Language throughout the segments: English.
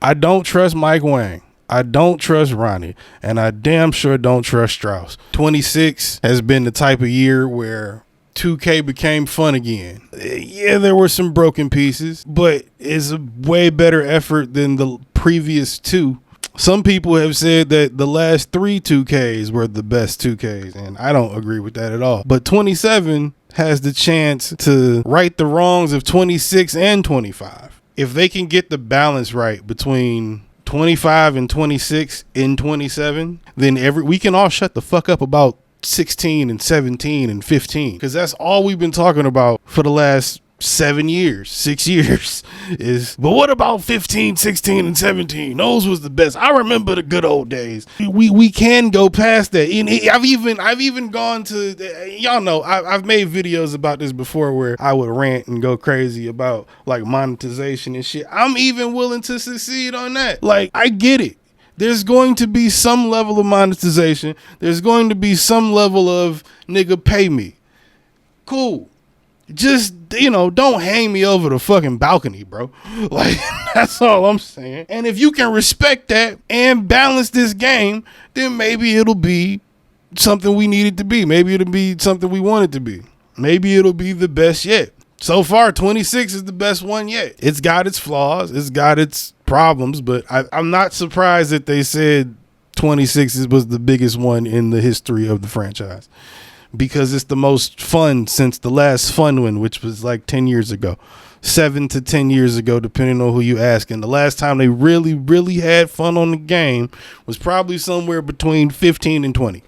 I don't trust Mike Wang. I don't trust Ronnie, and I damn sure don't trust Strauss. 26 has been the type of year where 2K became fun again. Yeah, there were some broken pieces, but it's a way better effort than the previous two. Some people have said that the last 3 2Ks were the best 2Ks, and I don't agree with that at all. But 27 has the chance to right the wrongs of 26 and 25. If they can get the balance right between 25 and 26 in 27, then we can all shut the fuck up about 16 and 17 and 15, because that's all we've been talking about for the last 6 years is, but what about 15, 16 and 17? Those was the best. I remember the good old days. We can go past that. And I've even gone to, y'all know, I've made videos about this before where I would rant and go crazy about like monetization and shit. I'm even willing to succeed on that. Like, I get it. There's going to be some level of monetization. There's going to be some level of nigga pay me. Cool. Just, don't hang me over the fucking balcony, bro. Like, that's all I'm saying. And if you can respect that and balance this game, then maybe it'll be something we need it to be. Maybe it'll be something we want it to be. Maybe it'll be the best yet. So far, 26 is the best one yet. It's got its flaws. It's got its problems, but I'm not surprised that they said 26 was the biggest one in the history of the franchise, because it's the most fun since the last fun one, which was like 10 years ago, 7 to 10 years ago, depending on who you ask. And the last time they really, really had fun on the game was probably somewhere between 15 and 20.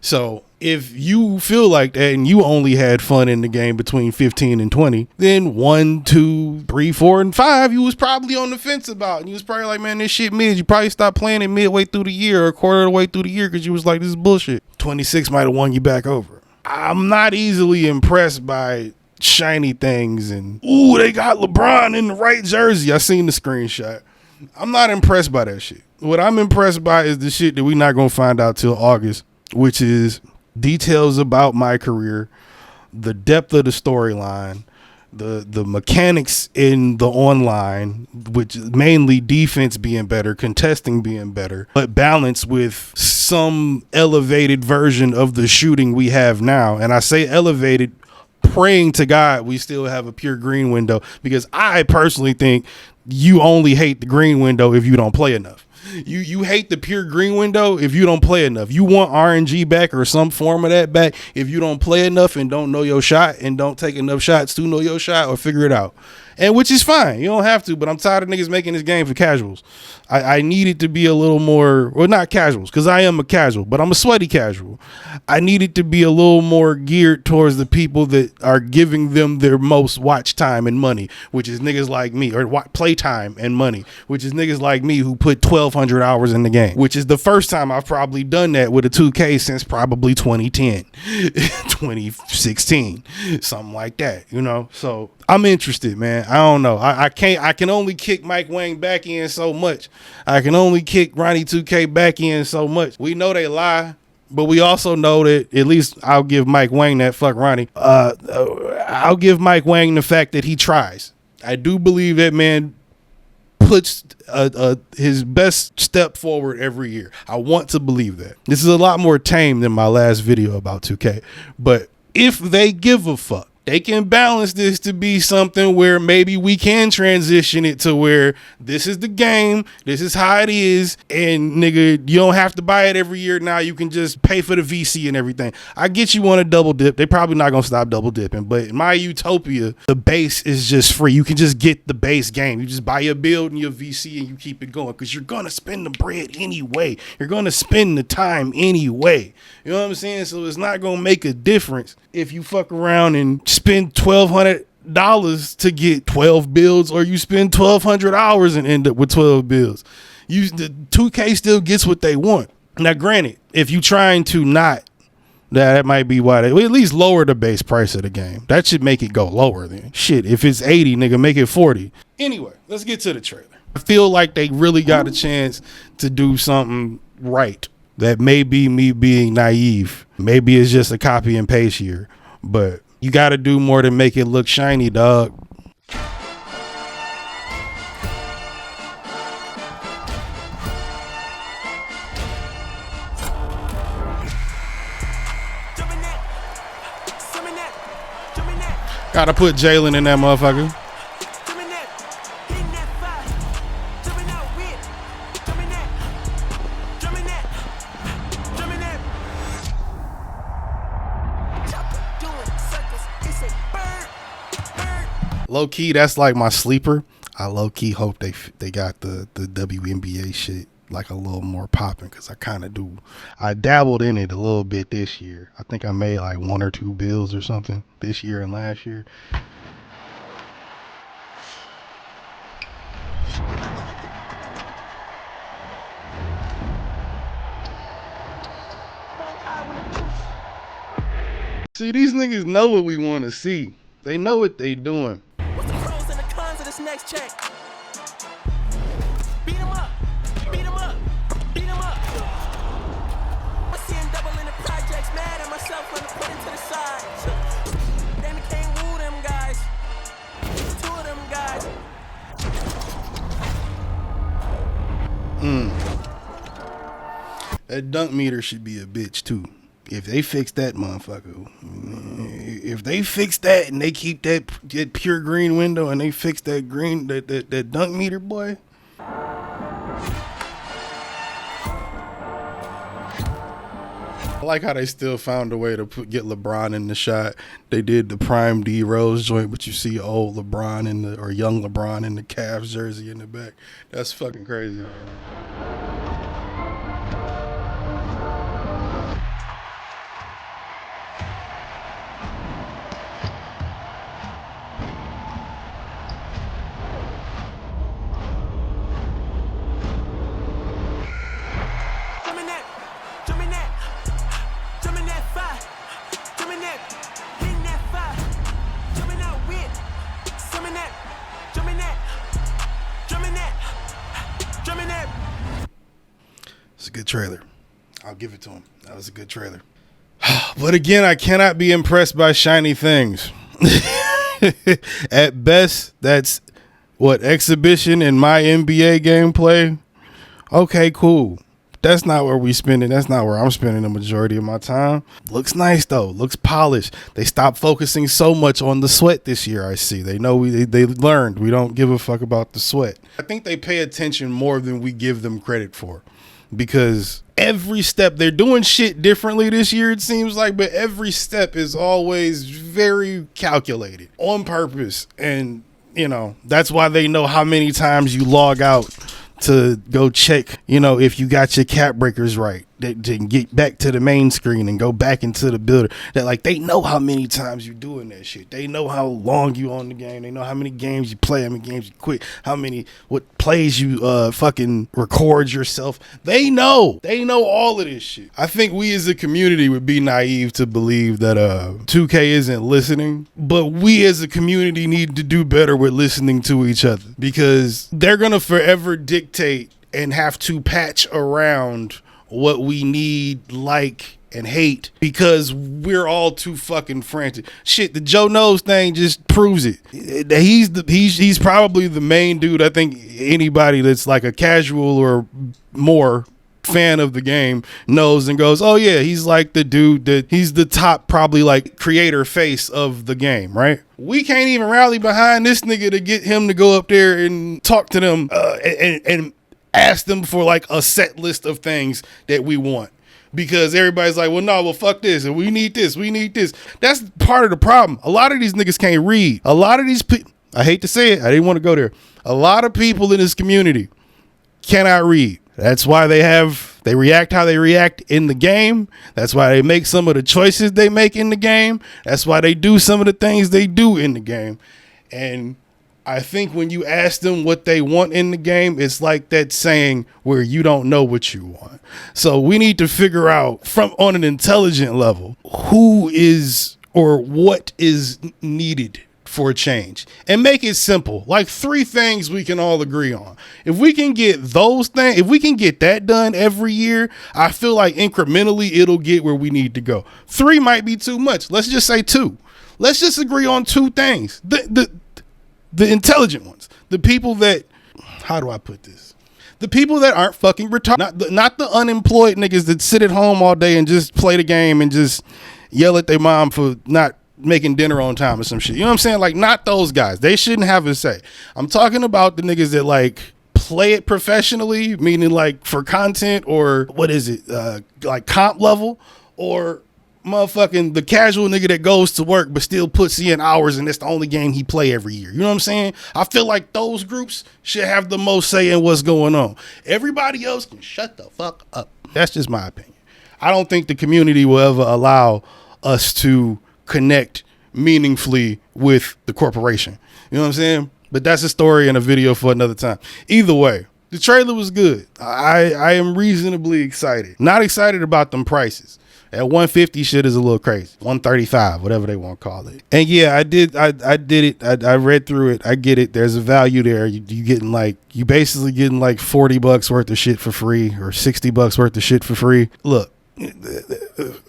So if you feel like that and you only had fun in the game between 15 and 20, then 1, 2, 3, 4, and 5, you was probably on the fence about. And you was probably like, man, this shit mid. You probably stopped playing it midway through the year or a quarter of the way through the year because you was like, this is bullshit. 26 might have won you back over. I'm not easily impressed by shiny things and, ooh, they got LeBron in the right jersey. I seen the screenshot. I'm not impressed by that shit. What I'm impressed by is the shit that we're not going to find out till August, which is details about my career, the depth of the storyline, the mechanics in the online, which mainly defense being better, contesting being better, but balanced with some elevated version of the shooting we have now. And I say elevated, praying to God we still have a pure green window, because I personally think you only hate the green window if you don't play enough. You hate the pure green window if you don't play enough. You want RNG back or some form of that back if you don't play enough and don't know your shot and don't take enough shots to know your shot or figure it out. And which is fine. You don't have to, but I'm tired of niggas making this game for casuals. I need it to be a little more, well, not casuals, because I am a casual, but I'm a sweaty casual. I need it to be a little more geared towards the people that are giving them their most watch time and money, which is niggas like me, or play time and money, which is niggas like me who put 1,200 hours in the game, which is the first time I've probably done that with a 2K since probably 2010, 2016, something like that, So I'm interested, man. I don't know. I can only kick Mike Wang back in so much. I can only kick Ronnie 2K back in so much. We know they lie, but we also know that, at least I'll give Mike Wang that, fuck Ronnie. I'll give Mike Wang the fact that he tries. I do believe that man puts his best step forward every year. I want to believe that. This is a lot more tame than my last video about 2K. But if they give a fuck, they can balance this to be something where maybe we can transition it to where this is the game, this is how it is, and nigga, you don't have to buy it every year now. You can just pay for the VC and everything. I get you want to double dip. They probably not going to stop double dipping, but in my utopia, the base is just free. You can just get the base game. You just buy your build and your VC and you keep it going, because you're going to spend the bread anyway. You're going to spend the time anyway. You know what I'm saying? So it's not going to make a difference if you fuck around and spend $1,200 to get 12 builds, or you spend 1,200 hours and end up with 12 builds. The 2K still gets what they want. Now, granted, if you trying to not, that might be why they at least lower the base price of the game. That should make it go lower then. Shit, if it's 80, nigga, make it 40. Anyway, let's get to the trailer. I feel like they really got a chance to do something right. That may be me being naive. Maybe it's just a copy and paste here, but you got to do more to make it look shiny, dog. Gotta put Jalen in that motherfucker. Low key, that's like my sleeper. I low key hope they got the WNBA shit like a little more popping, because I kind of do. I dabbled in it a little bit this year. I think I made like 1 or 2 bills or something this year and last year. See, these niggas know what we want to see. They know what they doing. What's the pros and the cons of this next check? Beat 'em up, beat 'em up, beat 'em up. I see him double in the projects, mad at myself when I put it to the side. Then I can't woo them guys, 2 of them guys. That dunk meter should be a bitch too. If they fix that motherfucker, if they fix that and they keep that pure green window and they fix that green, that dunk meter, boy. I like how they still found a way to get LeBron in the shot. They did the prime D Rose joint, but you see old LeBron or young LeBron in the Cavs jersey in the back. That's fucking crazy. It's a good trailer. I'll give it to him. That was a good trailer. But again, I cannot be impressed by shiny things. At best, that's what exhibition in my NBA gameplay. Okay, cool. That's not where we spend it. That's not where I'm spending the majority of my time. Looks nice though. Looks polished. They stopped focusing so much on the sweat this year. I see. They know they learned. We don't give a fuck about the sweat. I think they pay attention more than we give them credit for, because every step they're doing shit differently this year, it seems like, but every step is always very calculated on purpose. And you know, that's why they know how many times you log out to go check, you know, if you got your cap breakers right, to get back to the main screen and go back into the builder. That like, they know how many times you doing that shit. They know how long you on the game. They know how many games you play, how many games you quit, what plays you fucking record yourself. They know all of this shit. I think we as a community would be naive to believe that 2K isn't listening, but we as a community need to do better with listening to each other, because they're gonna forever dictate and have to patch around what we need, like, and hate, because we're all too fucking frantic. Shit, the Joe Knows thing just proves it. He's probably the main dude. I think anybody that's like a casual or more fan of the game knows and goes, oh yeah, he's like the dude that he's the top probably like creator face of the game, right? We can't even rally behind this nigga to get him to go up there and talk to them and ask them for like a set list of things that we want, because everybody's like, well fuck this and we need this. That's part of the problem. A lot of these niggas can't read. A lot of these people, I hate to say it, I didn't want to go there, a lot of people in this community cannot read. That's why they react how they react in the game. That's why they make some of the choices they make in the game. That's why they do some of the things they do in the game. And I think when you ask them what they want in the game, it's like that saying where you don't know what you want. So we need to figure out on an intelligent level, who is or what is needed for a change, and make it simple. Like 3 things we can all agree on. If we can get those things, if we can get that done every year, I feel like incrementally it'll get where we need to go. 3 might be too much. Let's just say 2. Let's just agree on 2 things. The intelligent ones, the people that, how do I put this? The people that aren't fucking retarded, not the unemployed niggas that sit at home all day and just play the game and just yell at their mom for not making dinner on time or some shit. You know what I'm saying? Like, not those guys. They shouldn't have a say. I'm talking about the niggas that like play it professionally, meaning like for content, or what is it? Like comp level, or motherfucking the casual nigga that goes to work but still puts in hours and it's the only game he play every year. You know what I'm saying? I feel like those groups should have the most say in what's going on. Everybody else can shut the fuck up. That's just my opinion. I don't think the community will ever allow us to connect meaningfully with the corporation. You know what I'm saying? But that's a story and a video for another time. Either way, the trailer was good. I am reasonably excited. Not excited about them prices. At 150, shit is a little crazy. 135, whatever they want to call it. And yeah, I did it. I read through it. I get it. There's a value there. You getting like, you basically getting like $40 worth of shit for free, or $60 worth of shit for free. Look,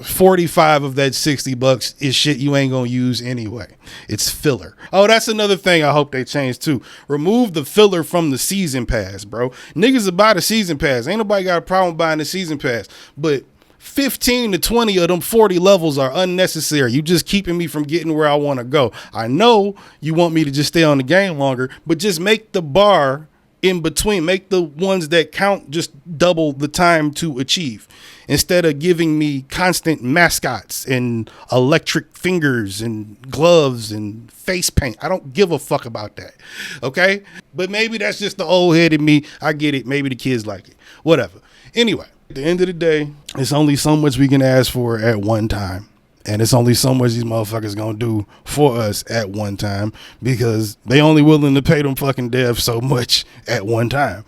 45 of that $60 is shit you ain't gonna use anyway. It's filler. Oh, that's another thing I hope they change too. Remove the filler from the season pass, bro. Niggas will buy the season pass. Ain't nobody got a problem buying the season pass, but 15 to 20 of them 40 levels are unnecessary. You just keeping me from getting where I want to go. I know you want me to just stay on the game longer, but just make the bar in between, make the ones that count just double the time to achieve, instead of giving me constant mascots and electric fingers and gloves and face paint. I don't give a fuck about that. Okay? But maybe that's just the old head in me. I get it. Maybe the kids like it. Whatever. Anyway, at the end of the day, it's only so much we can ask for at one time. And it's only so much these motherfuckers gonna do for us at one time, because they only willing to pay them fucking devs so much at one time.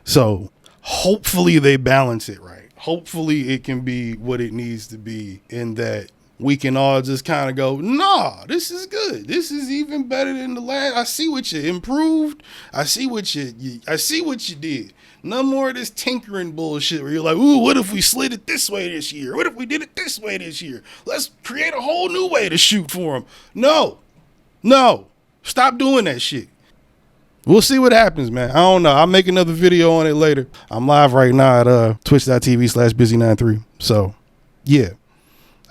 So hopefully they balance it right. Hopefully it can be what it needs to be, in that we can all just kind of go, nah, this is good. This is even better than the last. I see what you improved. I see what you did. No more of this tinkering bullshit where you're like, ooh, what if we slid it this way this year? What if we did it this way this year? Let's create a whole new way to shoot for them. No, stop doing that shit. We'll see what happens, man. I don't know. I'll make another video on it later. I'm live right now at twitch.tv/busy93. So yeah,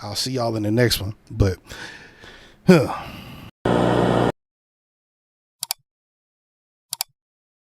I'll see y'all in the next one. But